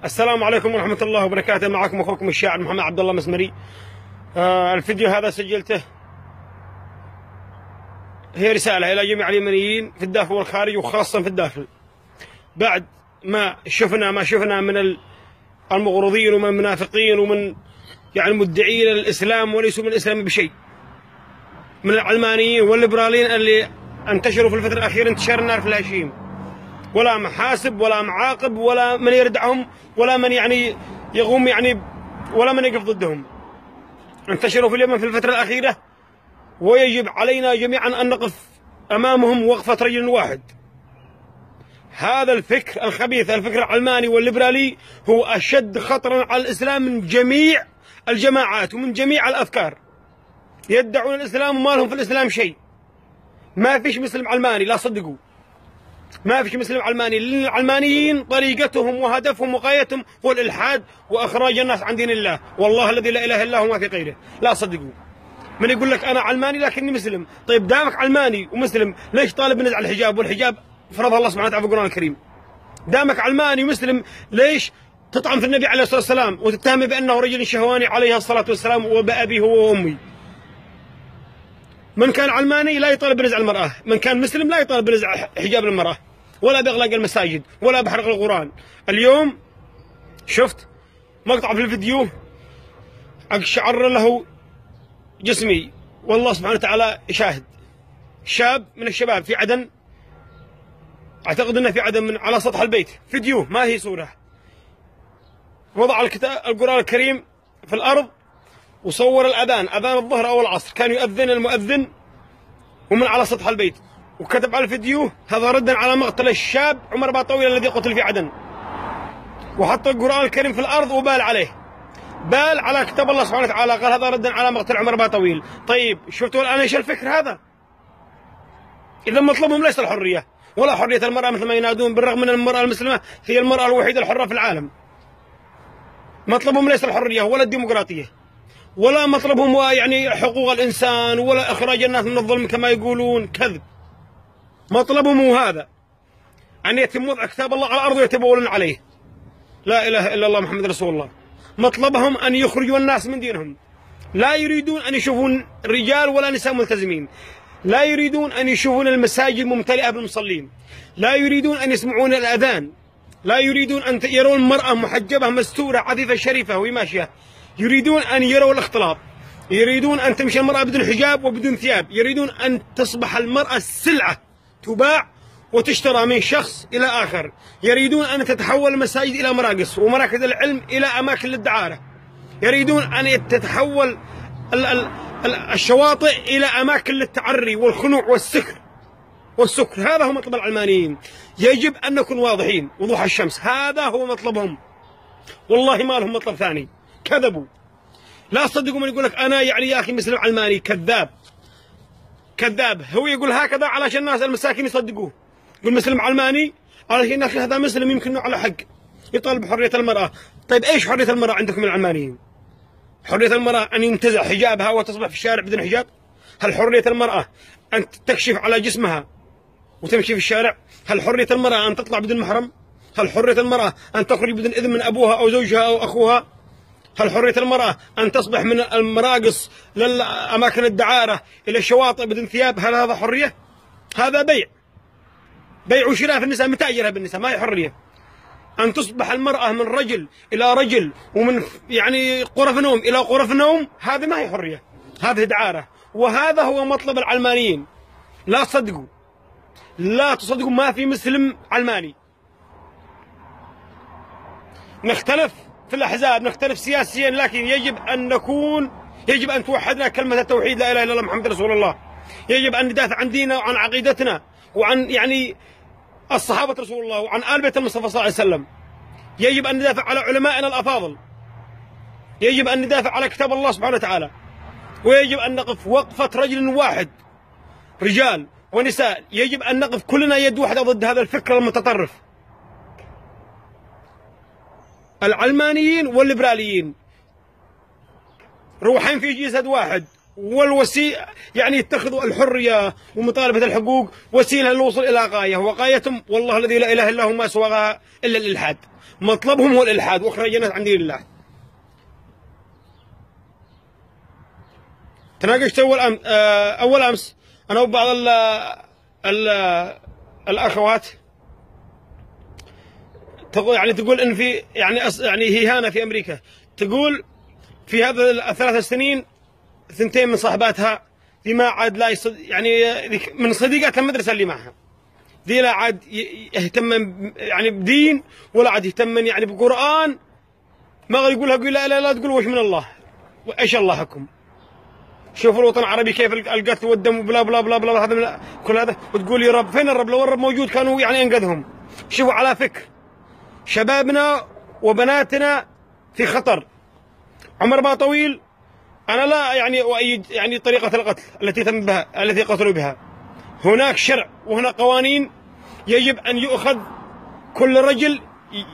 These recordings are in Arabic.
السلام عليكم ورحمة الله وبركاته. معكم أخوكم الشاعر محمد عبد الله مسمري. الفيديو هذا سجلته هي رسالة إلى جميع اليمنيين في الداخل والخارج وخاصة في الداخل، بعد ما شفنا من المغرضين ومن المنافقين ومن يعني المدعين للإسلام وليسوا من الإسلام بشيء، من العلمانيين والليبراليين اللي انتشروا في الفترة الأخيرة انتشار النار في الهشيم، ولا محاسب ولا معاقب ولا من يردعهم ولا من يعني يقوم ولا من يقف ضدهم. انتشروا في اليمن في الفترة الأخيرة، ويجب علينا جميعا أن نقف أمامهم وقفة رجل واحد. هذا الفكر الخبيث، الفكر العلماني والليبرالي، هو أشد خطرا على الإسلام من جميع الجماعات ومن جميع الأفكار. يدعون الإسلام وما لهم في الإسلام شيء. ما فيش مسلم علماني، لا صدقوا، ما فيش مسلم علماني، لأن العلمانيين طريقتهم وهدفهم وغايتهم هو الإلحاد وإخراج الناس عن دين الله، والله الذي لا إله إلا هو ما في غيره، لا صدقوا. من يقول لك أنا علماني لكني مسلم، طيب دامك علماني ومسلم ليش طالب نزع الحجاب؟ والحجاب فرضها الله سبحانه وتعالى في القرآن الكريم. دامك علماني ومسلم ليش تطعن في النبي عليه الصلاة والسلام وتتهم بأنه رجل شهواني عليه الصلاة والسلام وبأبي هو وأمي؟ من كان علماني لا يطالب بنزع المرأة، من كان مسلم لا يطالب بنزع حجاب المرأة، ولا بإغلاق المساجد، ولا بحرق القرآن. اليوم شفت مقطع في الفيديو أقشعر له جسمي، والله سبحانه وتعالى يشاهد. شاب من الشباب في عدن، أعتقد أنه في عدن، من على سطح البيت، فيديو ما هي صورة، وضع القرآن الكريم في الأرض وصور الأذان، أذان الظهر أو العصر، كان يؤذن المؤذن ومن على سطح البيت، وكتب على الفيديو هذا ردا على مقتل الشاب عمر باطويل الذي قتل في عدن، وحط القرآن الكريم في الأرض وبال عليه، بال على كتاب الله سبحانه وتعالى، قال هذا ردا على مقتل عمر باطويل. طيب شفتوا الآن ايش الفكر هذا؟ إذا مطلبهم ليس الحرية ولا حرية المرأة مثل ما ينادون، بالرغم من المرأة المسلمة هي المرأة الوحيدة الحرة في العالم. مطلبهم ليس الحرية ولا الديمقراطية، ولا مطلبهم يعني حقوق الإنسان، ولا إخراج الناس من الظلم كما يقولون، كذب. مطلبهم هو هذا، أن يتم وضع كتاب الله على الأرض ويتبولون عليه. لا إله إلا الله محمد رسول الله. مطلبهم أن يخرجوا الناس من دينهم. لا يريدون أن يشوفون رجال ولا نساء ملتزمين، لا يريدون أن يشوفون المساجد ممتلئة بالمصلين، لا يريدون أن يسمعون الأذان، لا يريدون أن يرون المرأة محجبة مستورة عفيفة شريفة وهي ماشية، يريدون أن يروا الاختلاط، يريدون أن تمشي المرأة بدون حجاب وبدون ثياب، يريدون أن تصبح المرأة سلعة تباع وتشترى من شخص إلى آخر، يريدون أن تتحول المساجد إلى مراقص ومراكز العلم إلى أماكن للدعارة، يريدون أن تتحول الشواطئ إلى أماكن للتعري والخنوع والسكر. هذا هو مطلب العلمانيين. يجب أن نكون واضحين وضوح الشمس، هذا هو مطلبهم، والله ما لهم مطلب ثاني. كذبوا، لا تصدقوا من يقول لك أنا يعني يا أخي مسلم علماني، كذاب كذاب. هو يقول هكذا علشان الناس المساكين يصدقوه، يقول مسلم علماني علشان يا أخي هذا مسلم يمكن إنه على حق، يطالب بحرية المرأة. طيب إيش حرية المرأة عندكم من العلمانيين؟ حرية المرأة أن ينتزع حجابها وتصبح في الشارع بدون حجاب؟ هل حرية المرأة أن تكشف على جسمها وتمشي في الشارع؟ هل حرية المرأة أن تطلع بدون محرم؟ هل حرية المرأة أن تخرج بدون إذن من أبوها أو زوجها أو أخوها؟ هل حرية المرأة أن تصبح من المراقص للأماكن الدعارة إلى الشواطئ بدون ثياب؟ هل هذا حرية؟ هذا بيع وشراء في النساء، متاجرة بالنساء، ما هي حرية. أن تصبح المرأة من رجل إلى رجل ومن يعني غرف نوم إلى غرف نوم، هذه ما هي حرية، هذه دعارة. وهذا هو مطلب العلمانيين. لا تصدقوا، لا تصدقوا، ما في مسلم علماني. نختلف في الأحزاب، نختلف سياسيا، لكن يجب أن توحدنا كلمة التوحيد، لا إله إلا الله محمد رسول الله. يجب أن ندافع عن ديننا وعن عقيدتنا وعن يعني الصحابة رسول الله وعن آل بيت المصطفى صلى الله عليه وسلم. يجب أن ندافع على علمائنا الأفاضل، يجب أن ندافع على كتاب الله سبحانه وتعالى، ويجب أن نقف وقفة رجل واحد، رجال ونساء، يجب أن نقف كلنا يد واحدة ضد هذا الفكر المتطرف. العلمانيين والليبراليين روحين في جسد واحد، والوسيله يعني يتخذوا الحريه ومطالبه الحقوق وسيله للوصول الى غايه، وغايتهم والله الذي لا اله الا هو ما سواها الا الالحاد. مطلبهم هو الالحاد واخراج الناس عن دين الله. تناقشت اول امس انا وبعض الاخوات، يعني تقول ان في يعني هيهانه في امريكا، تقول في هذا الثلاث سنين 2 من صاحباتها دي ما عاد لا يعني من صديقات المدرسه اللي معها دي لا عاد يهتم يعني بدين ولا عاد يهتم يعني بقران. ما يقول لها لا تقول وش من الله وايش الله حكم. شوفوا الوطن العربي كيف القتل والدم وبلا بلا بلا بلا هذا كل هذا، وتقول يا رب فين الرب؟ لو الرب موجود كانوا يعني انقذهم. شوفوا على فكر شبابنا وبناتنا في خطر. عمر ما طويل انا لا يعني اؤيد يعني طريقه القتل التي تم بها التي قتلوا بها. هناك شرع وهناك قوانين يجب ان يؤخذ كل رجل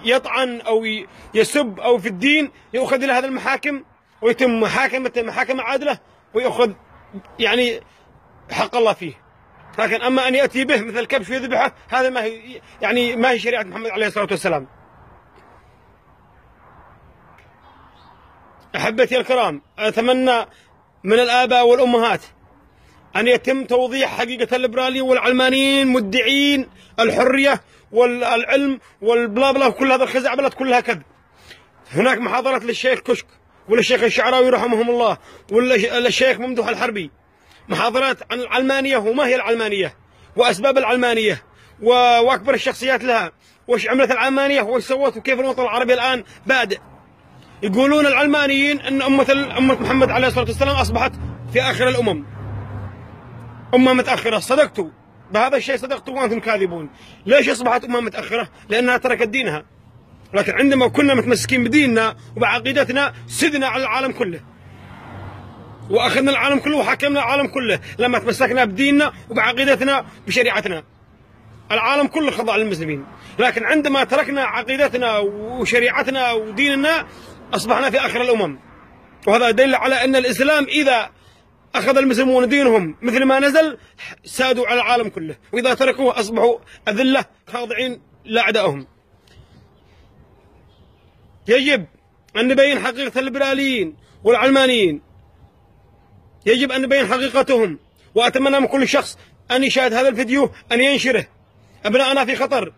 يطعن او يسب او في الدين يؤخذ الى هذه المحاكم ويتم محاكمه عادله ويأخذ يعني حق الله فيه. لكن اما ان ياتي به مثل الكبش ويذبحه هذا ما هي يعني ما هي شريعه محمد عليه الصلاه والسلام. احبتي الكرام، اتمنى من الاباء والامهات ان يتم توضيح حقيقه الليبراليين والعلمانيين مدعين الحريه والعلم والبلا بلا كل هذا الخزعبلات كلها كذب. هناك محاضرات للشيخ كشك وللشيخ الشعراوي رحمهم الله وللشيخ ممدوح الحربي، محاضرات عن العلمانيه وما هي العلمانيه واسباب العلمانيه واكبر الشخصيات لها، وش عملت العلمانيه وش سوت وكيف الوطن العربي الان بادئ. يقولون العلمانيين ان امه محمد عليه الصلاه والسلام اصبحت في اخر الامم، امه متاخره. صدقتوا بهذا الشيء، صدقتوا وانتم كاذبون. ليش اصبحت امه متاخره؟ لانها تركت دينها. لكن عندما كنا متمسكين بديننا وبعقيدتنا سدنا على العالم كله واخذنا العالم كله وحكمنا العالم كله. لما تمسكنا بديننا وبعقيدتنا بشريعتنا العالم كله خضع للمسلمين. لكن عندما تركنا عقيدتنا وشريعتنا وديننا اصبحنا في اخر الامم. وهذا يدل على ان الاسلام اذا اخذ المسلمون دينهم مثل ما نزل سادوا على العالم كله، واذا تركوه اصبحوا اذله خاضعين لاعدائهم. يجب أن نبين حقيقة الليبراليين والعلمانيين، يجب أن نبين حقيقتهم. وأتمنى من كل شخص أن يشاهد هذا الفيديو أن ينشره. أبناءنا في خطر.